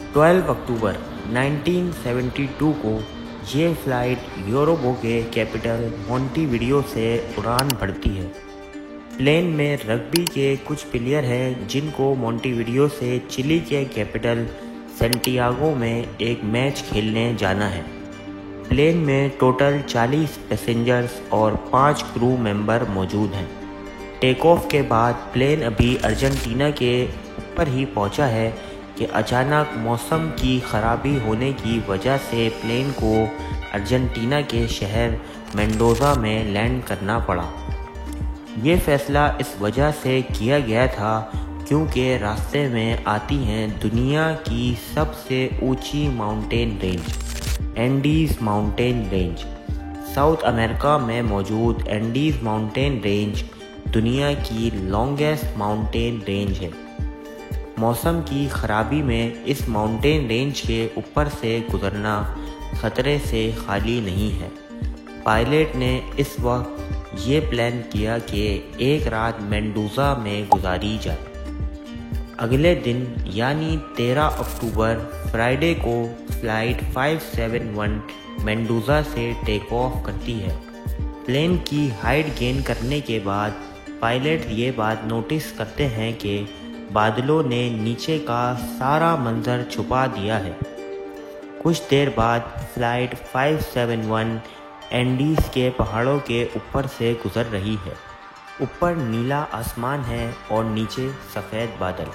12 अक्टूबर 1972 को ये फ्लाइट यूरोबो के कैपिटल मोंटेविडियो से उड़ान भरती है। प्लेन में रग्बी के कुछ प्लेयर हैं जिनको मोंटेविडियो से चिली के कैपिटल सैंटियागो में एक मैच खेलने जाना है। प्लेन में टोटल 40 पैसेंजर्स और 5 क्रू मेंबर मौजूद हैं। टेक ऑफ के बाद प्लेन अभी अर्जेंटीना के ऊपर ही पहुंचा है कि अचानक मौसम की खराबी होने की वजह से प्लेन को अर्जेंटीना के शहर मेंडोजा में लैंड करना पड़ा। ये फैसला इस वजह से किया गया था क्योंकि रास्ते में आती हैं दुनिया की सबसे ऊंची mountain range, Andes mountain range. South America में मौजूद एंडीज़ माउंटेन रेंज दुनिया की लॉन्गेस्ट माउंटेन रेंज है। मौसम की खराबी में इस माउंटेन रेंज के ऊपर से गुजरना खतरे से खाली नहीं है। पायलट ने इस वक्त ये प्लान किया कि एक रात मेंडोजा में गुजारी जाए। अगले दिन यानी 13 अक्टूबर फ्राइडे को फ्लाइट 571 मेंडोजा से टेक ऑफ करती है। प्लेन की हाइट गेन करने के बाद पायलट ये बात नोटिस करते हैं कि बादलों ने नीचे का सारा मंजर छुपा दिया है। कुछ देर बाद फ्लाइट 571 एंडीज़ के पहाड़ों के ऊपर से गुजर रही है। ऊपर नीला आसमान है और नीचे सफ़ेद बादल।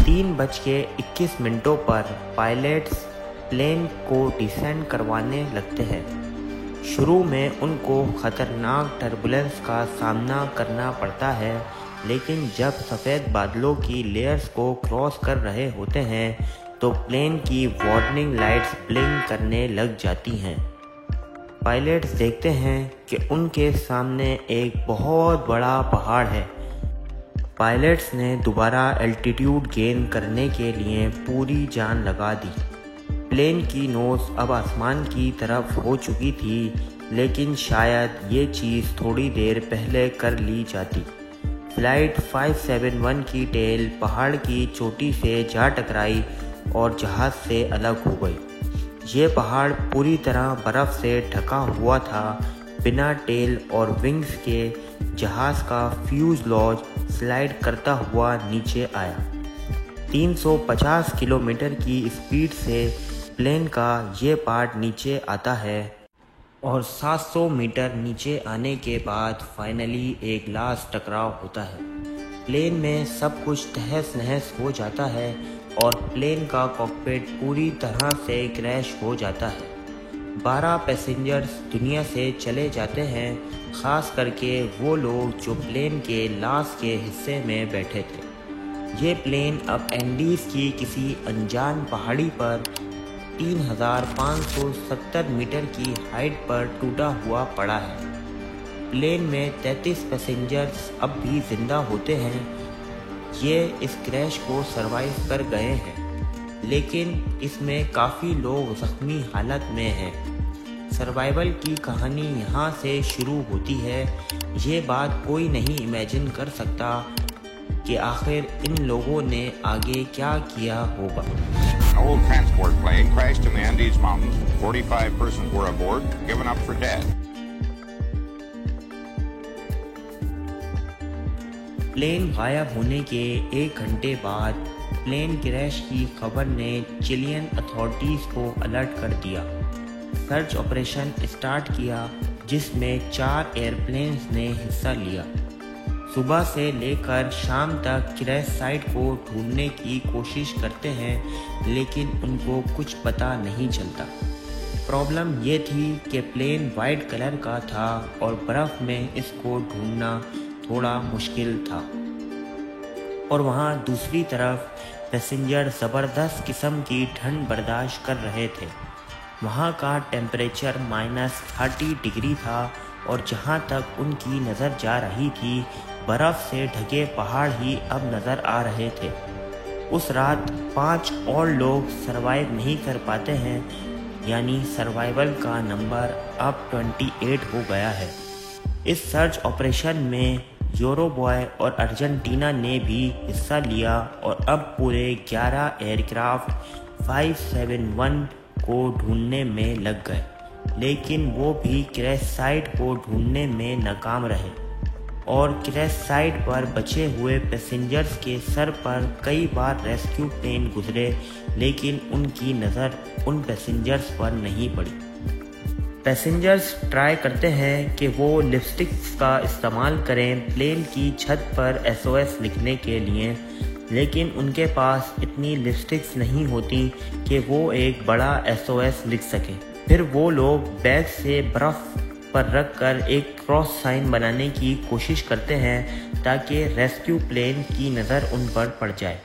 3:21 पर पायलट्स प्लेन को डिसेंड करवाने लगते हैं। शुरू में उनको ख़तरनाक टर्बुलेंस का सामना करना पड़ता है, लेकिन जब सफ़ेद बादलों की लेयर्स को क्रॉस कर रहे होते हैं तो प्लेन की वार्निंग लाइट्स ब्लिंक करने लग जाती हैं। पायलट्स देखते हैं कि उनके सामने एक बहुत बड़ा पहाड़ है। पायलट्स ने दोबारा एल्टीट्यूड गेन करने के लिए पूरी जान लगा दी। प्लेन की नोज़ अब आसमान की तरफ हो चुकी थी, लेकिन शायद ये चीज़ थोड़ी देर पहले कर ली जाती। फ्लाइट 571 की टेल पहाड़ की चोटी से जा टकराई और जहाज़ से अलग हो गई। ये पहाड़ पूरी तरह बर्फ़ से ढका हुआ था। बिना टेल और विंग्स के जहाज़ का फ्यूज़लेज स्लाइड करता हुआ नीचे आया। 350 किलोमीटर की स्पीड से प्लेन का ये पार्ट नीचे आता है और 700 मीटर नीचे आने के बाद फाइनली एक लास्ट टकराव होता है। प्लेन में सब कुछ तहस नहस हो जाता है और प्लेन का कॉकपिट पूरी तरह से क्रैश हो जाता है। 12 पैसेंजर्स दुनिया से चले जाते हैं, ख़ास करके वो लोग जो प्लेन के लास्ट के हिस्से में बैठे थे। ये प्लेन अब एंडीज़ की किसी अनजान पहाड़ी पर 3570 मीटर की हाइट पर टूटा हुआ पड़ा है। प्लेन में 33 पैसेंजर्स अब भी जिंदा होते हैं। ये इस क्रैश को सरवाइव कर गए हैं, लेकिन इसमें काफ़ी लोग ज़ख्मी हालत में हैं। सर्वाइवल की कहानी यहाँ से शुरू होती है। ये बात कोई नहीं इमेजिन कर सकता कि आखिर इन लोगों ने आगे क्या किया होगा। An old transport plane crashed in the Andes Mountains. 45 persons were aboard, given up for dead. Plane गायब होने के 1 घंटे बाद प्लेन क्रैश की खबर ने चिलियन अथॉरिटीज़ को अलर्ट कर दिया। सर्च ऑपरेशन स्टार्ट किया जिसमें 4 एयरप्लेन्स ने हिस्सा लिया। सुबह से लेकर शाम तक क्रैश साइट को ढूंढने की कोशिश करते हैं, लेकिन उनको कुछ पता नहीं चलता। प्रॉब्लम ये थी कि प्लेन वाइट कलर का था और बर्फ़ में इसको ढूंढना थोड़ा मुश्किल था। और वहाँ दूसरी तरफ पैसेंजर ज़बरदस्त किस्म की ठंड बर्दाश्त कर रहे थे। वहाँ का टेम्परेचर -30 डिग्री था और जहाँ तक उनकी नज़र जा रही थी बर्फ़ से ढके पहाड़ ही अब नज़र आ रहे थे। उस रात 5 और लोग सरवाइव नहीं कर पाते हैं, यानी सर्वाइवल का नंबर अब 28 हो गया है। इस सर्च ऑपरेशन में यूरुग्वे और अर्जेंटीना ने भी हिस्सा लिया और अब पूरे 11 एयरक्राफ्ट 571 को ढूंढने में लग गए, लेकिन वो भी क्रैश साइट को ढूंढने में नाकाम रहे और क्रैश साइट पर बचे हुए पैसेंजर्स के सर पर कई बार रेस्क्यू प्लेन गुजरे, लेकिन उनकी नज़र उन पैसेंजर्स पर नहीं पड़ी। पैसेंजर्स ट्राई करते हैं कि वो लिपस्टिक्स का इस्तेमाल करें प्लेन की छत पर SOS लिखने के लिए, लेकिन उनके पास इतनी लिपस्टिक्स नहीं होती कि वो एक बड़ा SOS लिख सकें। फिर वो लोग बैग से बर्फ़ पर रखकर एक क्रॉस साइन बनाने की कोशिश करते हैं ताकि रेस्क्यू प्लेन की नज़र उन पर पड़ जाए,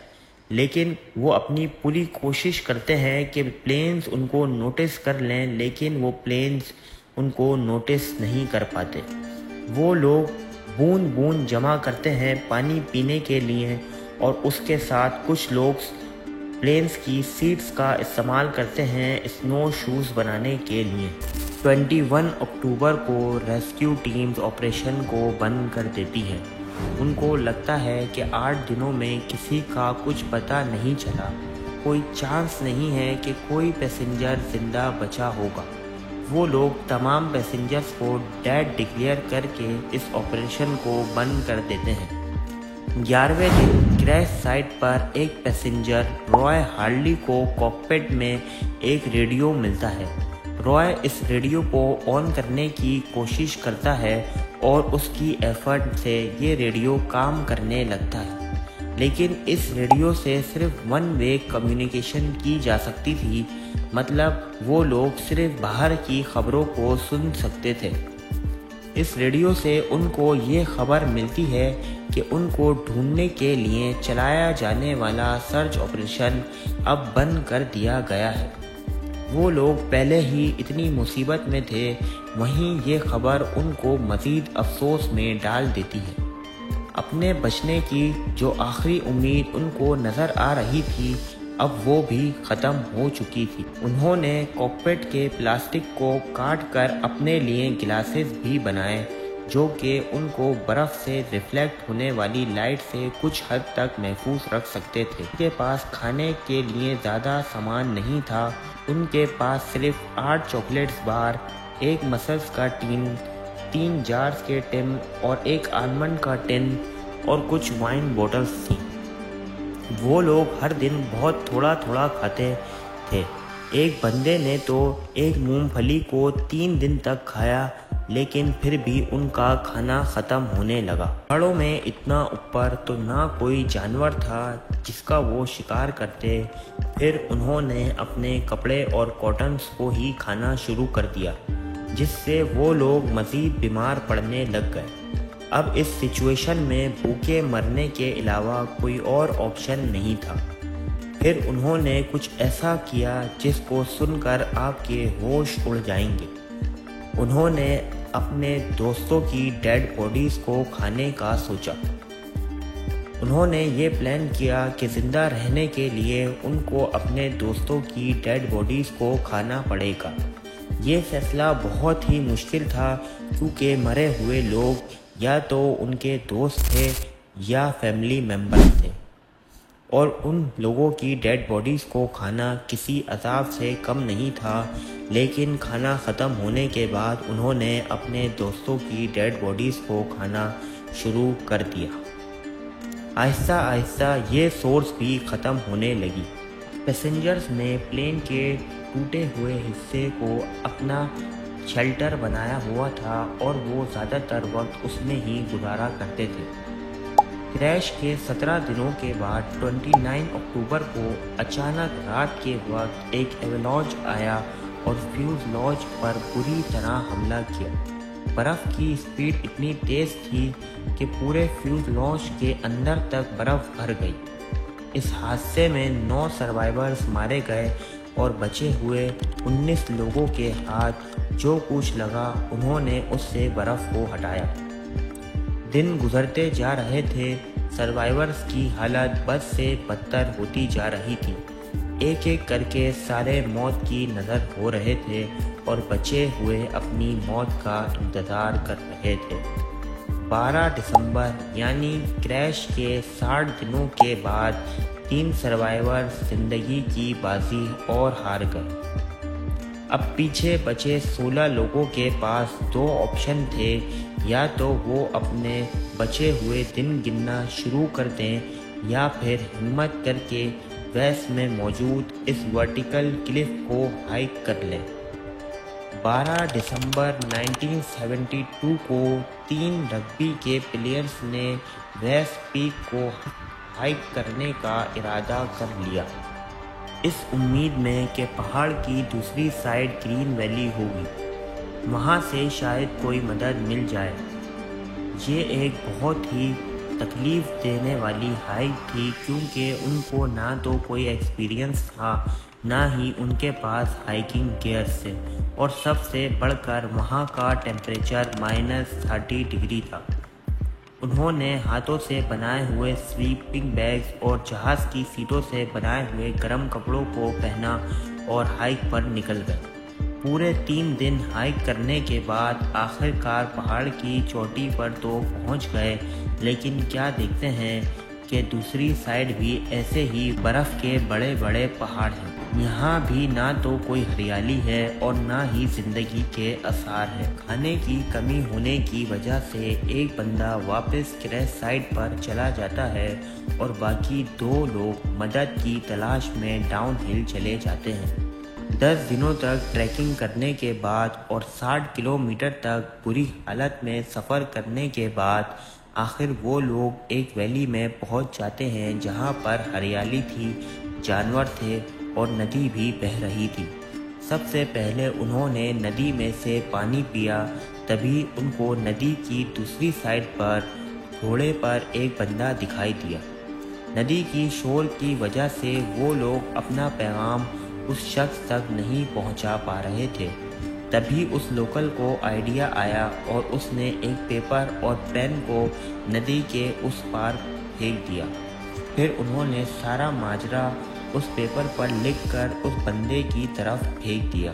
लेकिन वो अपनी पूरी कोशिश करते हैं कि प्लेन्स उनको नोटिस कर लें, लेकिन वो प्लेन्स उनको नोटिस नहीं कर पाते। वो लोग बूंद बूंद जमा करते हैं पानी पीने के लिए और उसके साथ कुछ लोग प्लेन्स की सीट्स का इस्तेमाल करते हैं स्नो शूज़ बनाने के लिए। 21 अक्टूबर को रेस्क्यू टीम्स ऑपरेशन को बंद कर देती है। उनको लगता है कि 8 दिनों में किसी का कुछ पता नहीं चला, कोई चांस नहीं है कि कोई पैसेंजर जिंदा बचा होगा। वो लोग तमाम पैसेंजर्स को डेड डिक्लेयर करके इस ऑपरेशन को बंद कर देते हैं। 11वें दिन क्रैश साइट पर एक पैसेंजर रॉय हार्ली को कॉकपिट में एक रेडियो मिलता है। रॉय इस रेडियो को ऑन करने की कोशिश करता है और उसकी एफर्ट से ये रेडियो काम करने लगता है, लेकिन इस रेडियो से सिर्फ 1 वे कम्युनिकेशन की जा सकती थी, मतलब वो लोग सिर्फ बाहर की खबरों को सुन सकते थे। इस रेडियो से उनको ये खबर मिलती है कि उनको ढूंढने के लिए चलाया जाने वाला सर्च ऑपरेशन अब बंद कर दिया गया है। वो लोग पहले ही इतनी मुसीबत में थे, वहीं ये खबर उनको मज़ीद अफसोस में डाल देती है। अपने बचने की जो आखिरी उम्मीद उनको नज़र आ रही थी, अब वो भी ख़त्म हो चुकी थी। उन्होंने कॉकपिट के प्लास्टिक को काट कर अपने लिए गिलासेस भी बनाए, जो कि उनको बर्फ़ से रिफ्लेक्ट होने वाली लाइट से कुछ हद तक महफूज रख सकते थे। उनके पास खाने के लिए ज़्यादा सामान नहीं था। उनके पास सिर्फ 8 चॉकलेट्स बार, 1 मसल्स का टीन, 3 जार्स के टिन और 1 आलमंड का टिन और कुछ वाइन बॉटल्स थी। वो लोग हर दिन बहुत थोड़ा थोड़ा खाते थे। एक बंदे ने तो एक मूंगफली को 3 दिन तक खाया, लेकिन फिर भी उनका खाना ख़त्म होने लगा। पहाड़ों में इतना ऊपर तो ना कोई जानवर था जिसका वो शिकार करते। फिर उन्होंने अपने कपड़े और कॉटन्स को ही खाना शुरू कर दिया, जिससे वो लोग मज़ीद बीमार पड़ने लग गए। अब इस सिचुएशन में भूखे मरने के अलावा कोई और ऑप्शन नहीं था। फिर उन्होंने कुछ ऐसा किया जिसको सुनकर आपके होश उड़ जाएंगे। उन्होंने अपने दोस्तों की डेड बॉडीज़ को खाने का सोचा। उन्होंने ये प्लान किया कि ज़िंदा रहने के लिए उनको अपने दोस्तों की डेड बॉडीज़ को खाना पड़ेगा। ये फैसला बहुत ही मुश्किल था, क्योंकि मरे हुए लोग या तो उनके दोस्त थे या फैमिली मेम्बर्स थे, और उन लोगों की डेड बॉडीज़ को खाना किसी अज़ाब से कम नहीं था। लेकिन खाना ख़त्म होने के बाद उन्होंने अपने दोस्तों की डेड बॉडीज़ को खाना शुरू कर दिया। आहिस्ता आहिस्ता ये सोर्स भी ख़त्म होने लगी। पैसेंजर्स ने प्लेन के टूटे हुए हिस्से को अपना शेल्टर बनाया हुआ था और वो ज़्यादातर वक्त उसमें ही गुजारा करते थे। क्रैश के 17 दिनों के बाद 29 अक्टूबर को अचानक रात के वक्त एक एवलांच आया और फ्यूज़लेज पर बुरी तरह हमला किया। बर्फ़ की स्पीड इतनी तेज़ थी कि पूरे फ्यूज़लेज के अंदर तक बर्फ़ भर गई। इस हादसे में 9 सर्वाइवर्स मारे गए और बचे हुए 19 लोगों के हाथ जो कुछ लगा उन्होंने उससे बर्फ़ को हटाया। दिन गुजरते जा रहे थे, सर्वाइवर्स की हालत बद से बदतर होती जा रही थी। एक एक करके सारे मौत की नज़र हो रहे थे और बचे हुए अपनी मौत का इंतज़ार कर रहे थे। 12 दिसंबर यानी क्रैश के 60 दिनों के बाद 3 सर्वाइवर जिंदगी की बाजी और हार गए। अब पीछे बचे 16 लोगों के पास 2 ऑप्शन थे, या तो वो अपने बचे हुए दिन गिनना शुरू कर दें या फिर हिम्मत करके वेस्ट में मौजूद इस वर्टिकल क्लिफ को हाइक कर लें। 12 दिसंबर 1972 को 3 रग्बी के प्लेयर्स ने वेस्ट पीक को हाइक करने का इरादा कर लिया, इस उम्मीद में कि पहाड़ की दूसरी साइड ग्रीन वैली होगी, वहाँ से शायद कोई मदद मिल जाए। ये एक बहुत ही तकलीफ़ देने वाली हाइक थी, क्योंकि उनको ना तो कोई एक्सपीरियंस था, ना ही उनके पास हाइकिंग गियर्स थे, और सबसे बढ़कर वहाँ का टेम्परेचर -30 डिग्री था। उन्होंने हाथों से बनाए हुए स्लीपिंग बैग्स और जहाज़ की सीटों से बनाए हुए गर्म कपड़ों को पहना और हाइक पर निकल गए। पूरे 3 दिन हाइक करने के बाद आखिरकार पहाड़ की चोटी पर तो पहुंच गए, लेकिन क्या देखते हैं कि दूसरी साइड भी ऐसे ही बर्फ़ के बड़े बड़े पहाड़ हैं। यहाँ भी ना तो कोई हरियाली है और ना ही ज़िंदगी के आसार हैं। खाने की कमी होने की वजह से एक बंदा वापस क्रैश साइट पर चला जाता है और बाकी 2 लोग मदद की तलाश में डाउन हिल चले जाते हैं। 10 दिनों तक ट्रैकिंग करने के बाद और 60 किलोमीटर तक बुरी हालत में सफ़र करने के बाद आखिर वो लोग एक वैली में पहुंच जाते हैं, जहां पर हरियाली थी, जानवर थे और नदी भी बह रही थी। सबसे पहले उन्होंने नदी में से पानी पिया, तभी उनको नदी की दूसरी साइड पर घोड़े पर एक बंदा दिखाई दिया। नदी की शोर की वजह से वो लोग अपना पैगाम उस शख्स तक नहीं पहुंचा पा रहे थे। तभी उस लोकल को आइडिया आया और उसने एक पेपर और पेन को नदी के उस पार फेंक दिया। फिर उन्होंने सारा माजरा उस पेपर पर लिखकर उस बंदे की तरफ फेंक दिया।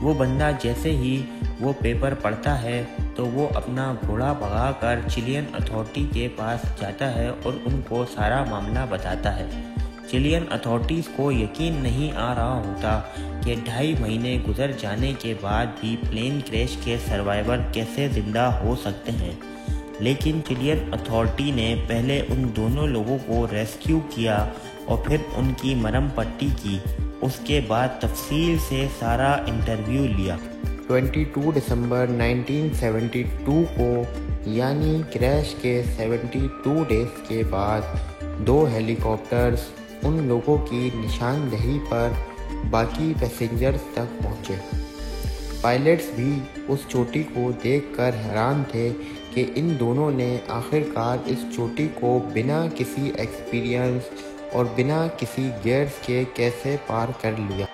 वो बंदा जैसे ही वो पेपर पढ़ता है तो वो अपना घोड़ा भगाकर चिलियन अथॉरिटी के पास जाता है और उनको सारा मामला बताता है। चिलियन अथॉरिटीज़ को यकीन नहीं आ रहा होता कि 2.5 महीने गुजर जाने के बाद भी प्लेन क्रैश के सर्वाइवर कैसे ज़िंदा हो सकते हैं। लेकिन चिलियन अथॉरिटी ने पहले उन दोनों लोगों को रेस्क्यू किया और फिर उनकी मरहम पट्टी की। उसके बाद तफसील से सारा इंटरव्यू लिया। 22 दिसंबर 1972 को यानी क्रैश के 72 डेज के बाद 2 हेलीकॉप्टर्स उन लोगों की निशानदेही पर बाकी पैसेंजर्स तक पहुंचे। पायलट्स भी उस चोटी को देखकर हैरान थे कि इन दोनों ने आखिरकार इस चोटी को बिना किसी एक्सपीरियंस और बिना किसी गियर्स के कैसे पार कर लिया।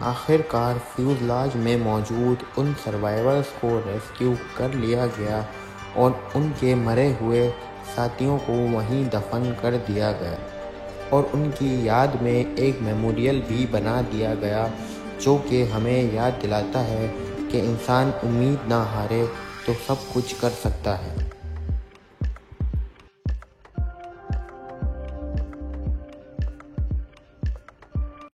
आखिरकार फ्यूजलाज में मौजूद उन सर्वाइवर्स को रेस्क्यू कर लिया गया और उनके मरे हुए साथियों को वहीं दफन कर दिया गया और उनकी याद में एक मेमोरियल भी बना दिया गया, जो कि हमें याद दिलाता है कि इंसान उम्मीद ना हारे तो सब कुछ कर सकता है।